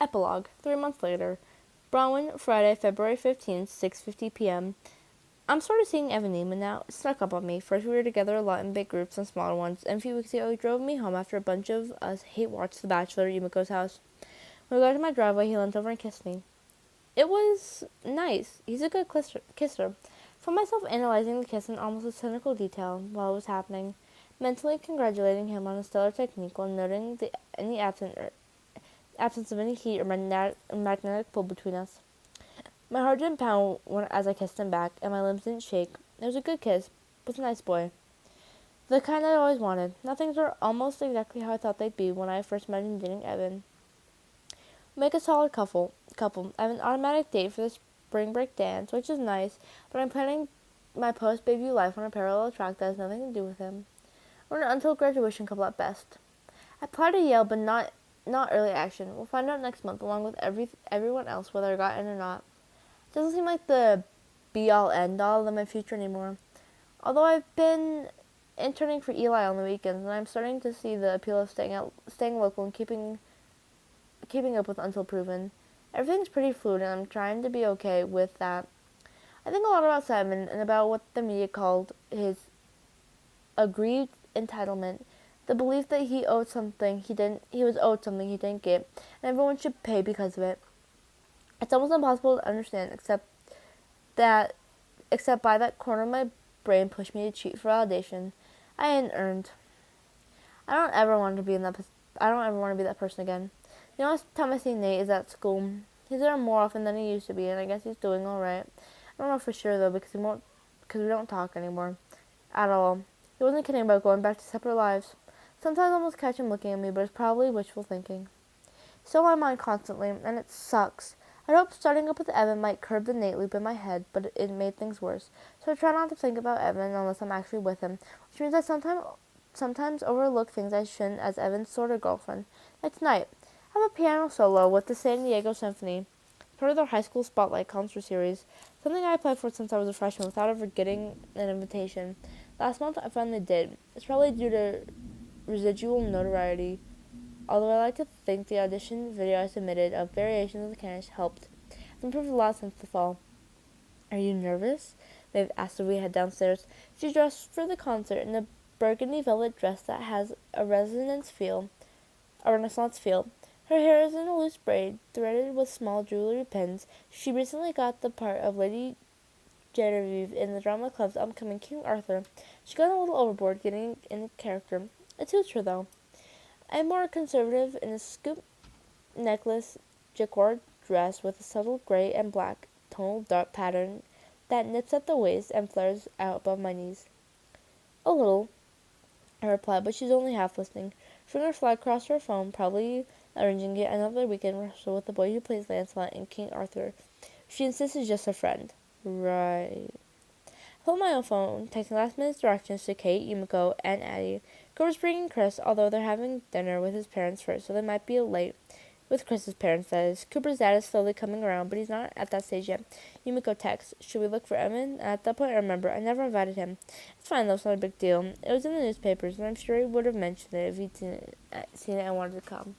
Epilogue, 3 months later. Browen, Friday, February 15th, 6:50 p.m. I'm sort of seeing Evan Neiman now. It snuck up on me. First we were together a lot in big groups and smaller ones, and a few weeks ago he drove me home after a bunch of us hate-watched The Bachelor at Yumiko's house. When we got to my driveway, he leant over and kissed me. It was nice. He's a good kisser. Found myself analyzing the kiss in almost a cynical detail while it was happening, mentally congratulating him on his stellar technique while noting any absence of any heat or magnetic pull between us. My heart didn't pound as I kissed him back, and my limbs didn't shake. It was a good kiss, with a nice boy. The kind I always wanted. Now things are almost exactly how I thought they'd be when I first imagined dating Evan. Make a solid couple. I have an automatic date for the spring break dance, which is nice, but I'm planning my post-baby life on a parallel track that has nothing to do with him. We're an until graduation couple at best. I applied to Yale, but not early action. We'll find out next month, along with everyone else, whether I got in or not. It doesn't seem like the be-all, end-all of my future anymore. Although I've been interning for Eli on the weekends, and I'm starting to see the appeal of staying local and keeping up with Until Proven. Everything's pretty fluid, and I'm trying to be okay with that. I think a lot about Simon and about what the media called his aggrieved entitlement, the belief that he was owed something he didn't get, and everyone should pay because of it. It's almost impossible to understand, except by that corner of my brain pushed me to cheat for validation I hadn't earned. I don't ever want to be that person again. The only time I see Nate is at school. He's there more often than he used to be, and I guess he's doing all right. I don't know for sure though, because we don't talk anymore at all. He wasn't kidding about going back to separate lives. Sometimes I almost catch him looking at me, but it's probably wishful thinking. Still in my mind constantly, and it sucks. I hope starting up with Evan might curb the Nate loop in my head, but it made things worse. So I try not to think about Evan unless I'm actually with him, which means I sometimes overlook things I shouldn't as Evan's sort of girlfriend. Like tonight, I have a piano solo with the San Diego Symphony, part of their high school spotlight concert series, something I applied for since I was a freshman without ever getting an invitation. Last month I finally did. It's probably due to residual notoriety, although I like to think the audition video I submitted of variations of the candidates helped. I've improved a lot since the fall. Are you nervous? Maeve asked as we head downstairs. She's dressed for the concert in a burgundy velvet dress that has a Renaissance feel. Her hair is in a loose braid, threaded with small jewelry pins. She recently got the part of Lady Genevieve in the drama club's upcoming King Arthur. She got a little overboard getting in character. It suits her, though. I'm more conservative in a scoop necklace jacquard dress with a subtle gray and black tonal dark pattern that nips at the waist and flares out above my knees. A little, I replied, but she's only half listening. Fingers fly across her phone, probably arranging yet another weekend rehearsal with the boy who plays Lancelot in King Arthur. She insists he's just a friend. Right. I pulled my own phone, texting last-minute directions to Kate, Yumiko, and Addie. Cooper's bringing Chris, although they're having dinner with his parents first, so they might be late. With Chris's parents, that is. Cooper's dad is slowly coming around, but he's not at that stage yet. Yumiko texts, should we look for Evan? At that point, I remember, I never invited him. It's fine, though, it's not a big deal. It was in the newspapers, and I'm sure he would have mentioned it if he'd seen it and wanted to come.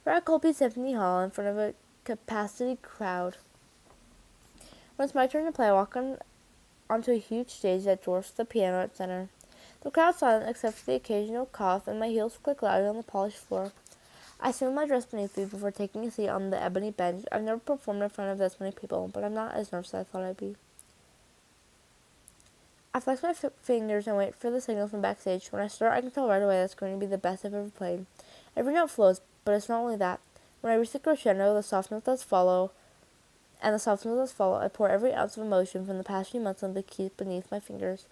We're at Colby Symphony Hall in front of a capacity crowd. When it's my turn to play, I walk onto a huge stage that dwarfs the piano at center. The crowd's silent except for the occasional cough, and my heels click loudly on the polished floor. I smooth my dress beneath me before taking a seat on the ebony bench. I've never performed in front of this many people, but I'm not as nervous as I thought I'd be. I flex my fingers and wait for the signal from backstage. When I start, I can tell right away that's going to be the best I've ever played. Every note flows, but it's not only that. When I reach the crescendo, the soft notes that follow, I pour every ounce of emotion from the past few months on the keys beneath my fingers.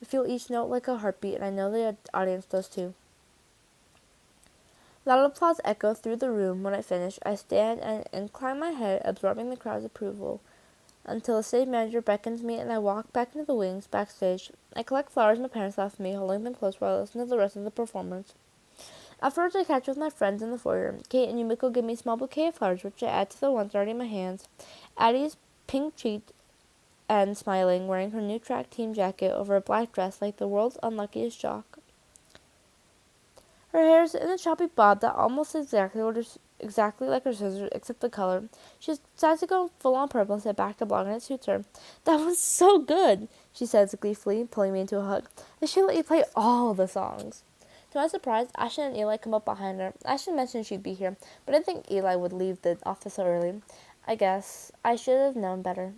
I feel each note like a heartbeat, and I know the audience does too. Loud applause echo through the room. When I finish, I stand and incline my head, absorbing the crowd's approval, until the stage manager beckons me and I walk back into the wings backstage. I collect flowers my parents left me, holding them close while I listen to the rest of the performance. Afterwards, I catch up with my friends in the foyer. Kate and Yumiko give me a small bouquet of flowers, which I add to the ones already in my hands. Addie is pink-cheeked and smiling, wearing her new track team jacket over a black dress like the world's unluckiest jock. Her hair's in a choppy bob that almost exactly exactly like her sisters, except the color. She decides to go full on purple and sit back to blog, and it suits her. That was so good, she says gleefully, pulling me into a hug. They should let you play all the songs. To my surprise, Ashton and Eli come up behind her. Ashton mentioned she'd be here, but I didn't think Eli would leave the office so early. I guess I should have known better.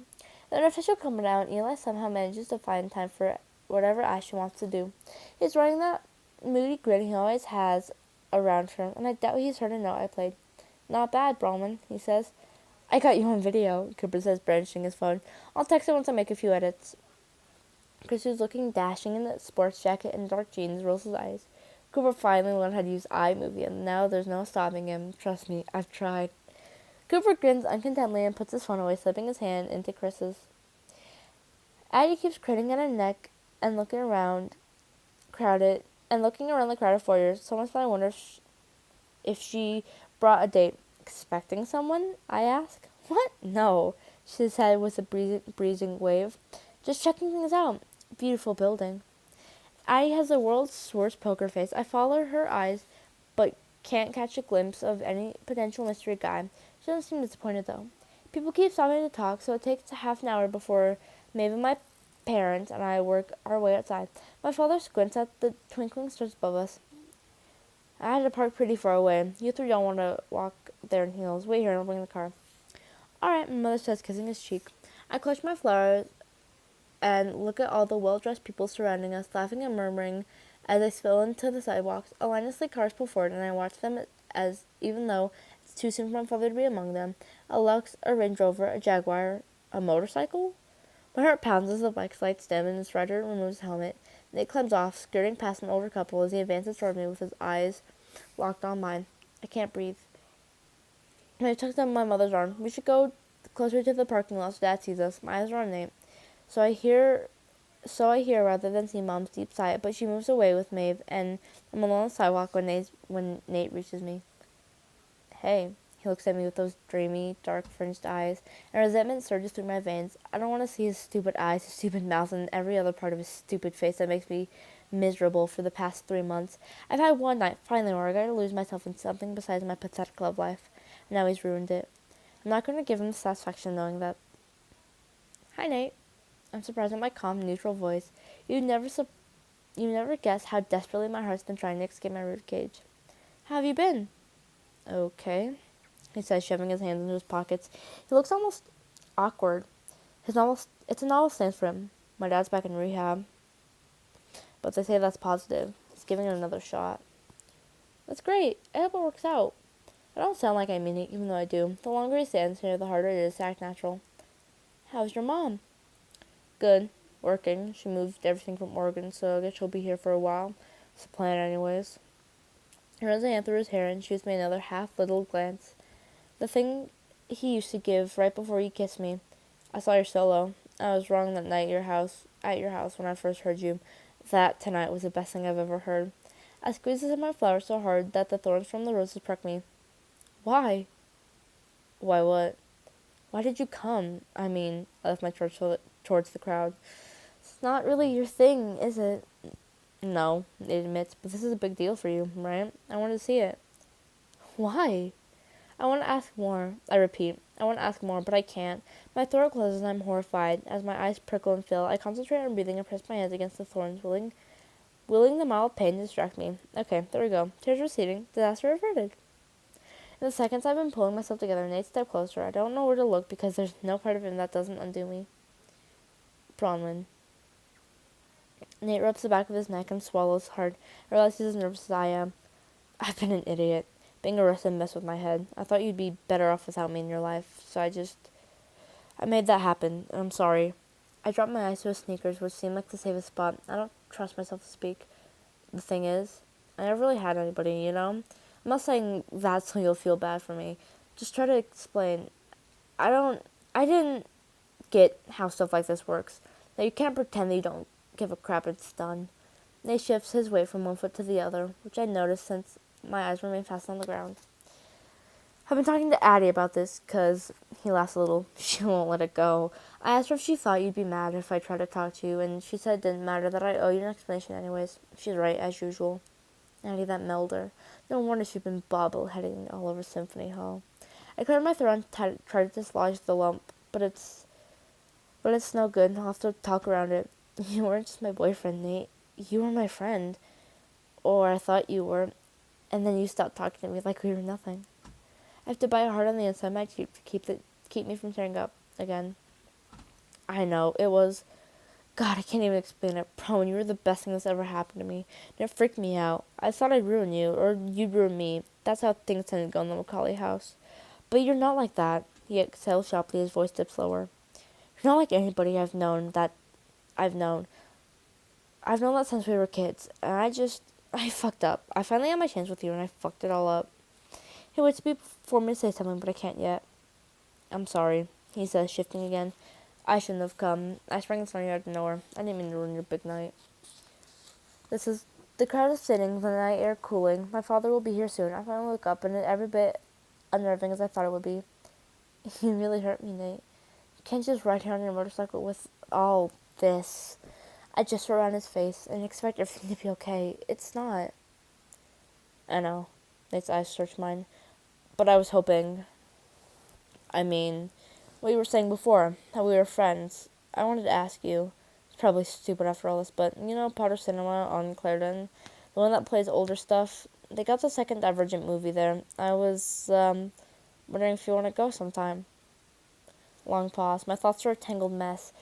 The official coming out, Eli somehow manages to find time for whatever Ashton wants to do. He's running that moody grin he always has around her, and I doubt he's heard a note I played. Not bad, Bronwyn, he says. I got you on video, Cooper says, brandishing his phone. I'll text it once I make a few edits. Chris, who's looking dashing in the sports jacket and dark jeans, rolls his eyes. Cooper finally learned how to use iMovie, and now there's no stopping him. Trust me, I've tried. Cooper grins uncontentedly and puts his phone away, slipping his hand into Chris's. Addie keeps craning at her neck and looking around the crowded foyer. So much that I wonder if she brought a date. Expecting someone? I ask. What? No, she said with a breezing wave. Just checking things out. Beautiful building. Addie has the world's worst poker face. I follow her eyes, but can't catch a glimpse of any potential mystery guy. She doesn't seem disappointed, though. People keep stopping to talk, so it takes half an hour before Maeve and my parents and I work our way outside. My father squints at the twinkling stars above us. I had to park pretty far away. You three don't want to walk there in heels. Wait here and I'll bring the car. All right, my mother says, kissing his cheek. I clutch my flowers and look at all the well-dressed people surrounding us, laughing and murmuring as they spill into the sidewalks. A line of sleek cars pull forward, and I watch them as, even though it's too soon for my father to be among them, a Lux, a Range Rover, a Jaguar, a motorcycle? My heart pounds as the bike slides dim and its rider removes his helmet. Nate climbs off, skirting past an older couple as he advances toward me with his eyes locked on mine. I can't breathe. I tucked on my mother's arm. We should go closer to the parking lot so Dad sees us. My eyes are on Nate. So I hear rather than see Mom's deep sigh, but she moves away with Maeve, and I'm along the sidewalk when Nate reaches me. Hey. He looks at me with those dreamy, dark-fringed eyes, and resentment surges through my veins. I don't want to see his stupid eyes, his stupid mouth, and every other part of his stupid face that makes me miserable for the past 3 months. I've had one night, finally, where I got to lose myself in something besides my pathetic love life. And now he's ruined it. I'm not going to give him the satisfaction knowing that. Hi, Nate. I'm surprised at my calm, neutral voice. You never guess how desperately my heart's been trying to escape my ribcage. How have you been? Okay, he says, shoving his hands into his pockets. He looks almost awkward. It's a novel stance for him. My dad's back in rehab. But they say that's positive. He's giving it another shot. That's great. I hope it works out. I don't sound like I mean it, even though I do. The longer he stands here, the harder it is to act natural. How's your mom? Good. Working. She moved everything from Oregon, so I guess she'll be here for a while. It's the plan anyways. He runs a hand through his hair and shoots me another half-little glance. The thing he used to give right before he kissed me. I saw your solo. I was wrong that night at your house when I first heard you. That tonight was the best thing I've ever heard. I squeezed into my flower so hard that the thorns from the roses pricked me. Why? Why what? Why did you come? I left my torch towards the crowd. It's not really your thing, is it? No, it admits, but this is a big deal for you, right? I wanted to see it. Why? I want to ask more. I repeat, I want to ask more, but I can't. My throat closes and I'm horrified. As my eyes prickle and fill, I concentrate on breathing and press my hands against the thorns, willing the mild pain to distract me. Okay, there we go. Tears receding. Disaster averted. In the seconds I've been pulling myself together, Nate stepped closer. I don't know where to look because there's no part of him that doesn't undo me. Bronwyn. Nate rubs the back of his neck and swallows hard. I realize he's as nervous as I am. I've been an idiot. Being arrested messed with my head. I thought you'd be better off without me in your life, so I made that happen, and I'm sorry. I dropped my eyes to his sneakers, which seemed like the safest spot. I don't trust myself to speak. The thing is, I never really had anybody, you know? I'm not saying that so you'll feel bad for me. Just try to explain. I didn't get how stuff like this works. Now you can't pretend that you don't give a crap, it's done. Nate shifts his weight from one foot to the other, which I noticed since my eyes remain fast on the ground. I've been talking to Addie about this, 'cause he laughs a little. She won't let it go. I asked her if she thought you'd be mad if I tried to talk to you, and she said it didn't matter, that I owe you an explanation anyways. She's right, as usual. Addie, that melder. No wonder she'd been bobbleheading all over Symphony Hall. I cleared my throat and tried to dislodge the lump, but it's no good. I'll have to talk around it. You weren't just my boyfriend, Nate. You were my friend. Or I thought you were. And then you stopped talking to me like we were nothing. I have to buy a heart on the inside of my cheek to keep me from tearing up again. I know, it was... God, I can't even explain it. Bro, you were the best thing that's ever happened to me. And it freaked me out. I thought I'd ruin you, or you'd ruin me. That's how things tend to go in the Macaulay house. But you're not like that. He exhaled sharply, his voice dipped lower. You're not like anybody I've known. I've known that since we were kids, and I fucked up. I finally had my chance with you, and I fucked it all up. He waits for me to say something, but I can't yet. I'm sorry, he says, shifting again. I shouldn't have come. I sprang this on you out of nowhere. I didn't mean to ruin your big night. The crowd is sitting, the night air cooling. My father will be here soon. I finally look up, and it's every bit unnerving as I thought it would be. You really hurt me, Nate. You can't just ride here on your motorcycle with all this. I just around his face and expect everything to be okay. It's not. I know. Nate's eyes searched mine. But I was hoping... what you were saying before, how we were friends. I wanted to ask you. It's probably stupid after all this, but Potter Cinema on Clarendon, the one that plays older stuff, they got the second Divergent movie there. I was, wondering if you want to go sometime. Long pause. My thoughts are a tangled mess.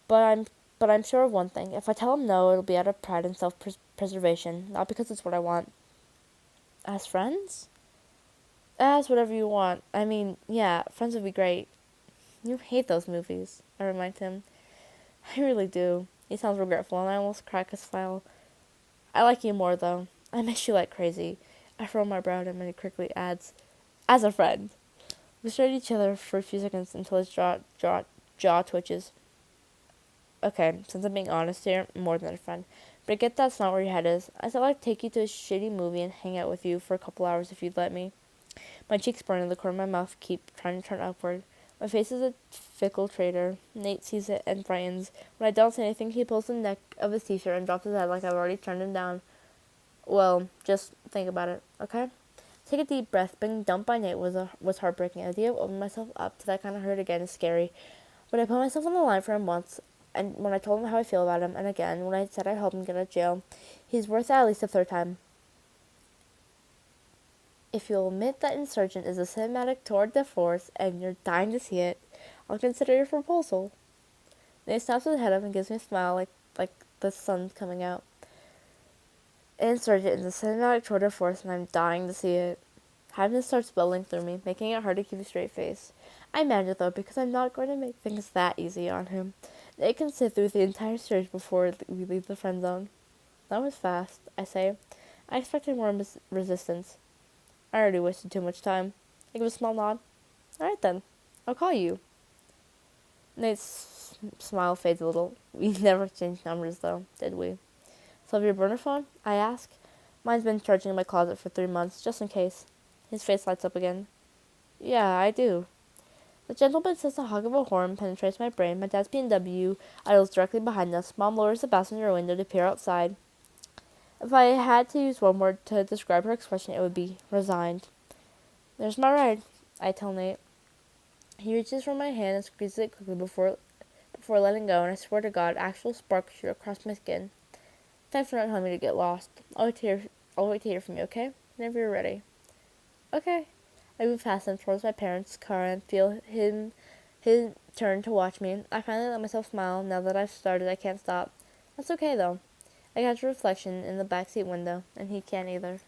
But I'm sure of one thing. If I tell him no, it'll be out of pride and self-preservation, not because it's what I want. As friends? As whatever you want. Yeah, friends would be great. You hate those movies, I remind him. I really do. He sounds regretful, and I almost crack a smile. I like you more, though. I miss you like crazy. I furrow my brow at him, and he quickly adds, as a friend. We stare at each other for a few seconds until his jaw twitches. Okay, since I'm being honest here, more than a friend. But I get that's not where your head is. I'd like to take you to a shitty movie and hang out with you for a couple hours if you'd let me. My cheeks burn and the corner of my mouth keep trying to turn upward. My face is a fickle traitor. Nate sees it and frightens. When I don't say anything, he pulls the neck of his t-shirt and drops his head like I've already turned him down. Well, just think about it, okay? Take a deep breath. Being dumped by Nate was heartbreaking. The idea of opening myself up to that kind of hurt again is scary. But I put myself on the line for him once, and when I told him how I feel about him, and again, when I said I'd help him get out of jail, he's worth it at least a third time. If you'll admit that Insurgent is a cinematic tour de force, and you're dying to see it, I'll consider your proposal. Then he snaps his head up and gives me a smile like the sun's coming out. Insurgent is a cinematic tour de force, and I'm dying to see it. Happiness starts bubbling through me, making it hard to keep a straight face. I manage it, though, because I'm not going to make things that easy on him. They can sit through the entire search before we leave the friend zone. That was fast, I say. I expected more resistance. I already wasted too much time. I give a small nod. Alright then, I'll call you. Nate's smile fades a little. We never exchanged numbers, though, did we? So have your burner phone? I ask. Mine's been charging in my closet for 3 months, just in case. His face lights up again. Yeah, I do. The gentle but insistent hug of a horn penetrates my brain. My dad's BMW idles directly behind us. Mom lowers the passenger window to peer outside. If I had to use one word to describe her expression, it would be resigned. There's my ride, I tell Nate. He reaches for my hand and squeezes it quickly before letting go, and I swear to God, actual sparks shoot across my skin. Thanks for not telling me to get lost. I'll wait to hear from you, okay? Whenever you're ready. Okay. I move past him towards my parents' car and feel his turn to watch me. I finally let myself smile. Now that I've started, I can't stop. That's okay, though. I catch a reflection in the backseat window, and he can't either.